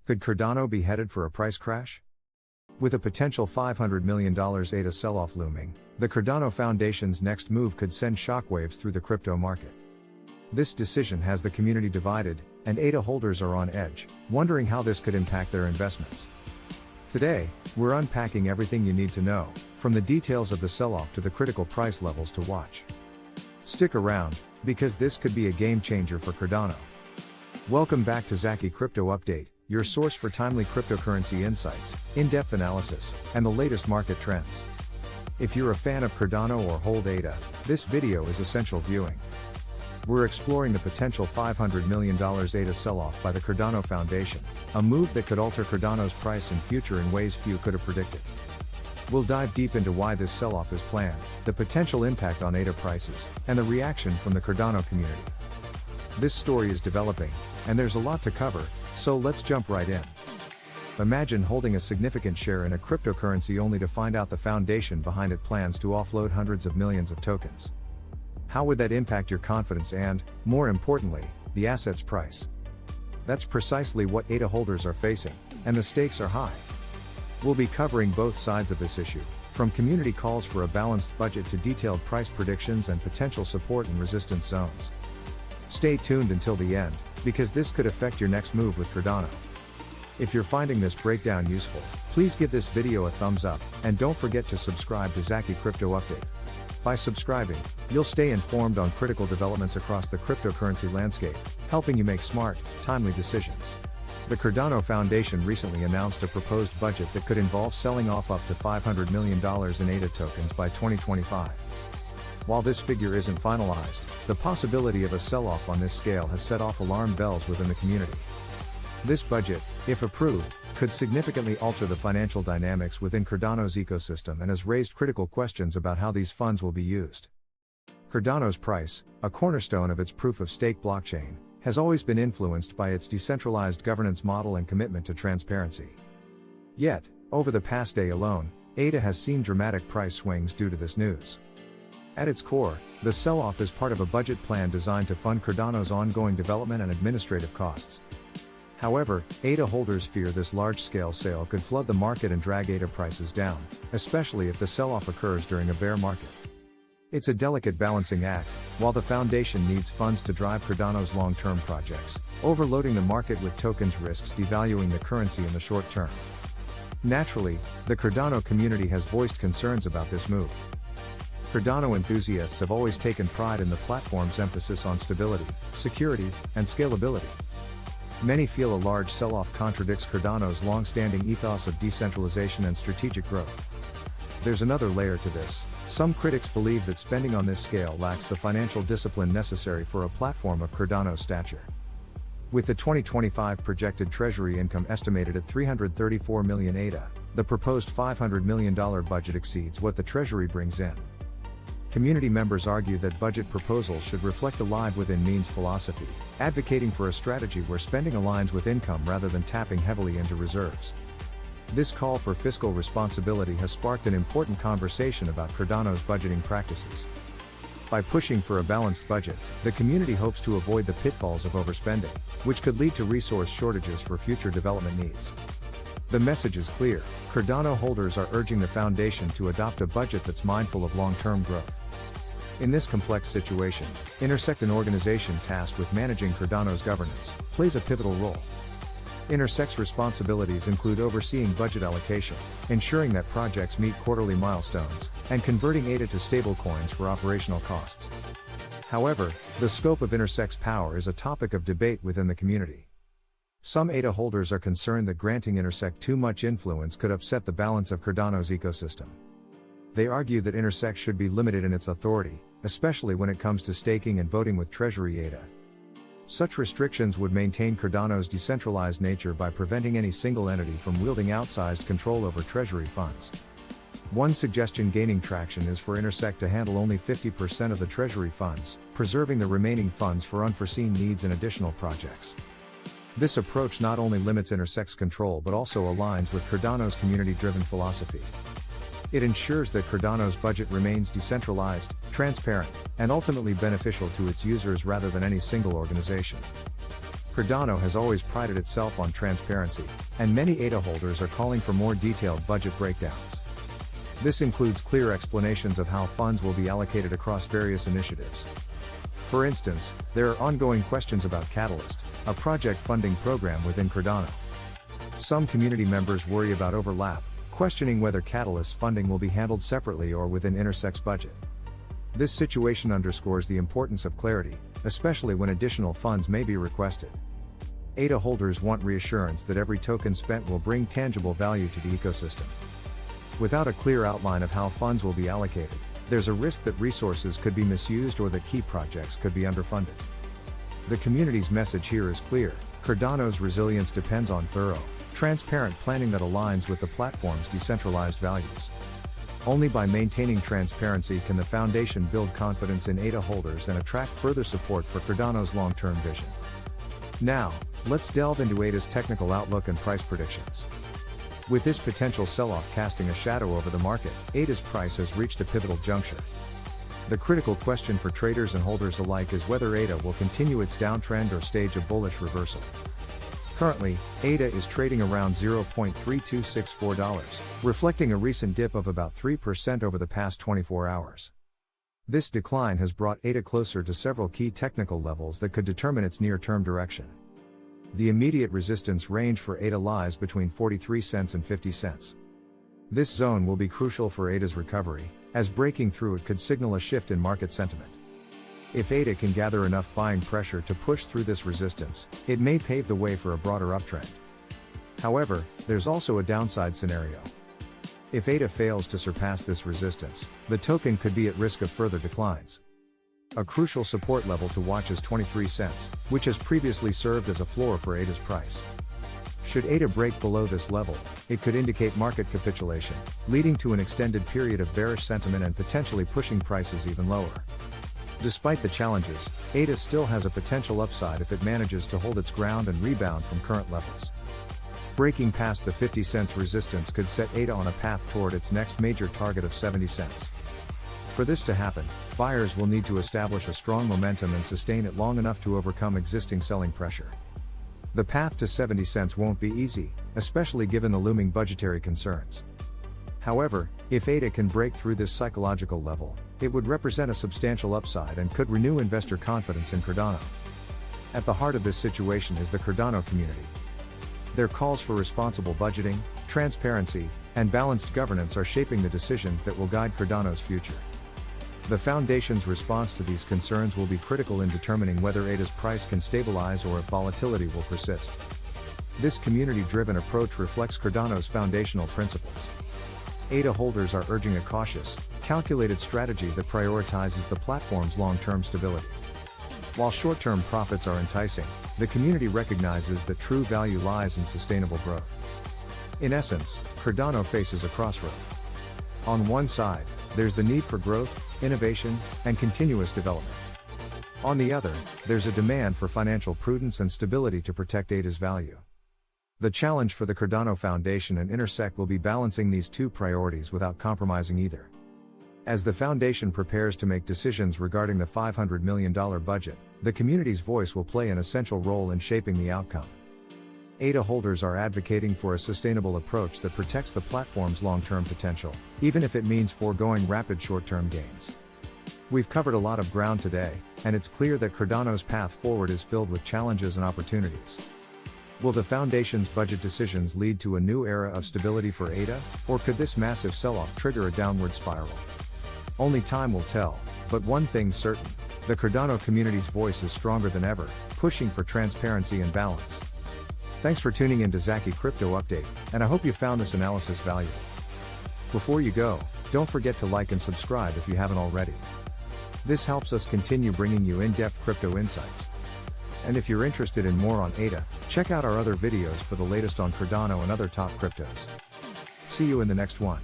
Could Cardano be headed for a price crash? With a potential $500 million ADA sell-off looming, the Cardano Foundation's next move could send shockwaves through the crypto market. This decision has the community divided, and ADA holders are on edge, wondering how this could impact their investments. Today, we're unpacking everything you need to know, from the details of the sell-off to the critical price levels to watch. Stick around, because this could be a game changer for Cardano. Welcome back to Zaki Crypto Update, your source for timely cryptocurrency insights, in-depth analysis, and the latest market trends. If you're a fan of Cardano or hold ADA, this video is essential viewing. We're exploring the potential $500 million ADA sell-off by the Cardano Foundation, a move that could alter Cardano's price and future in ways few could have predicted. We'll dive deep into why this sell-off is planned, the potential impact on ADA prices, and the reaction from the Cardano community. This story is developing, and there's a lot to cover, so let's jump right in. Imagine holding a significant share in a cryptocurrency only to find out the foundation behind it plans to offload hundreds of millions of tokens. How would that impact your confidence and, more importantly, the asset's price? That's precisely what ADA holders are facing, and the stakes are high. We'll be covering both sides of this issue, from community calls for a balanced budget to detailed price predictions and potential support and resistance zones. Stay tuned until the end, because this could affect your next move with Cardano. If you're finding this breakdown useful, please give this video a thumbs up, and don't forget to subscribe to Zaki Crypto Update. By subscribing, you'll stay informed on critical developments across the cryptocurrency landscape, helping you make smart, timely decisions. The Cardano Foundation recently announced a proposed budget that could involve selling off up to $500 million in ADA tokens by 2025. While this figure isn't finalized, the possibility of a sell-off on this scale has set off alarm bells within the community. This budget, if approved, could significantly alter the financial dynamics within Cardano's ecosystem and has raised critical questions about how these funds will be used. Cardano's price, a cornerstone of its proof-of-stake blockchain, has always been influenced by its decentralized governance model and commitment to transparency. Yet, over the past day alone, ADA has seen dramatic price swings due to this news. At its core, the sell-off is part of a budget plan designed to fund Cardano's ongoing development and administrative costs. However, ADA holders fear this large-scale sale could flood the market and drag ADA prices down, especially if the sell-off occurs during a bear market. It's a delicate balancing act, while the foundation needs funds to drive Cardano's long-term projects. Overloading the market with tokens risks devaluing the currency in the short term. Naturally, the Cardano community has voiced concerns about this move. Cardano enthusiasts have always taken pride in the platform's emphasis on stability, security, and scalability. Many feel a large sell-off contradicts Cardano's long-standing ethos of decentralization and strategic growth. There's another layer to this. Some critics believe that spending on this scale lacks the financial discipline necessary for a platform of Cardano's stature. With the 2025 projected treasury income estimated at $334 million ADA, the proposed $500 million budget exceeds what the treasury brings in. Community members argue that budget proposals should reflect a live within means philosophy, advocating for a strategy where spending aligns with income rather than tapping heavily into reserves. This call for fiscal responsibility has sparked an important conversation about Cardano's budgeting practices. By pushing for a balanced budget, the community hopes to avoid the pitfalls of overspending, which could lead to resource shortages for future development needs. The message is clear: Cardano holders are urging the foundation to adopt a budget that's mindful of long-term growth. In this complex situation, Intersect, an organization tasked with managing Cardano's governance, plays a pivotal role. Intersect's responsibilities include overseeing budget allocation, ensuring that projects meet quarterly milestones, and converting ADA to stablecoins for operational costs. However, the scope of Intersect's power is a topic of debate within the community. Some ADA holders are concerned that granting Intersect too much influence could upset the balance of Cardano's ecosystem. They argue that Intersect should be limited in its authority, especially when it comes to staking and voting with Treasury ADA. Such restrictions would maintain Cardano's decentralized nature by preventing any single entity from wielding outsized control over Treasury funds. One suggestion gaining traction is for Intersect to handle only 50% of the Treasury funds, preserving the remaining funds for unforeseen needs and additional projects. This approach not only limits Intersect's control but also aligns with Cardano's community-driven philosophy. It ensures that Cardano's budget remains decentralized, transparent, and ultimately beneficial to its users rather than any single organization. Cardano has always prided itself on transparency, and many ADA holders are calling for more detailed budget breakdowns. This includes clear explanations of how funds will be allocated across various initiatives. For instance, there are ongoing questions about Catalyst, a project funding program within Cardano. Some community members worry about overlap, questioning whether Catalyst funding will be handled separately or within Intersect's budget. This situation underscores the importance of clarity, especially when additional funds may be requested. ADA holders want reassurance that every token spent will bring tangible value to the ecosystem. Without a clear outline of how funds will be allocated, there's a risk that resources could be misused or that key projects could be underfunded. The community's message here is clear: Cardano's resilience depends on thorough, transparent planning that aligns with the platform's decentralized values. Only by maintaining transparency can the foundation build confidence in ADA holders and attract further support for Cardano's long-term vision. Now, let's delve into ADA's technical outlook and price predictions. With this potential sell-off casting a shadow over the market, ADA's price has reached a pivotal juncture. The critical question for traders and holders alike is whether ADA will continue its downtrend or stage a bullish reversal. Currently, ADA is trading around $0.3264, reflecting a recent dip of about 3% over the past 24 hours. This decline has brought ADA closer to several key technical levels that could determine its near-term direction. The immediate resistance range for ADA lies between 43 cents and 50 cents. This zone will be crucial for ADA's recovery, as breaking through it could signal a shift in market sentiment. If ADA can gather enough buying pressure to push through this resistance, it may pave the way for a broader uptrend. However, there's also a downside scenario. If ADA fails to surpass this resistance, the token could be at risk of further declines. A crucial support level to watch is 23 cents, which has previously served as a floor for ADA's price. Should ADA break below this level, it could indicate market capitulation, leading to an extended period of bearish sentiment and potentially pushing prices even lower. Despite the challenges, ADA still has a potential upside if it manages to hold its ground and rebound from current levels. Breaking past the 50 cents resistance could set ADA on a path toward its next major target of 70 cents. For this to happen, buyers will need to establish a strong momentum and sustain it long enough to overcome existing selling pressure. The path to 70 cents won't be easy, especially given the looming budgetary concerns. However, if ADA can break through this psychological level, it would represent a substantial upside and could renew investor confidence in Cardano. At the heart of this situation is the Cardano community. Their calls for responsible budgeting, transparency, and balanced governance are shaping the decisions that will guide Cardano's future. The Foundation's response to these concerns will be critical in determining whether ADA's price can stabilize or if volatility will persist. This community-driven approach reflects Cardano's foundational principles. ADA holders are urging a cautious, calculated strategy that prioritizes the platform's long-term stability. While short-term profits are enticing, the community recognizes that true value lies in sustainable growth. In essence, Cardano faces a crossroad. On one side, there's the need for growth, innovation, and continuous development. On the other, there's a demand for financial prudence and stability to protect ADA's value. The challenge for the Cardano Foundation and Intersect will be balancing these two priorities without compromising either. As the Foundation prepares to make decisions regarding the $500 million budget, the community's voice will play an essential role in shaping the outcome. ADA holders are advocating for a sustainable approach that protects the platform's long-term potential, even if it means foregoing rapid short-term gains. We've covered a lot of ground today, and it's clear that Cardano's path forward is filled with challenges and opportunities. Will the Foundation's budget decisions lead to a new era of stability for ADA, or could this massive sell-off trigger a downward spiral? Only time will tell, but one thing's certain: the Cardano community's voice is stronger than ever, pushing for transparency and balance. Thanks for tuning in to Zaki Crypto Update, and I hope you found this analysis valuable. Before you go, don't forget to like and subscribe if you haven't already. This helps us continue bringing you in-depth crypto insights. And if you're interested in more on ADA, check out our other videos for the latest on Cardano and other top cryptos. See you in the next one.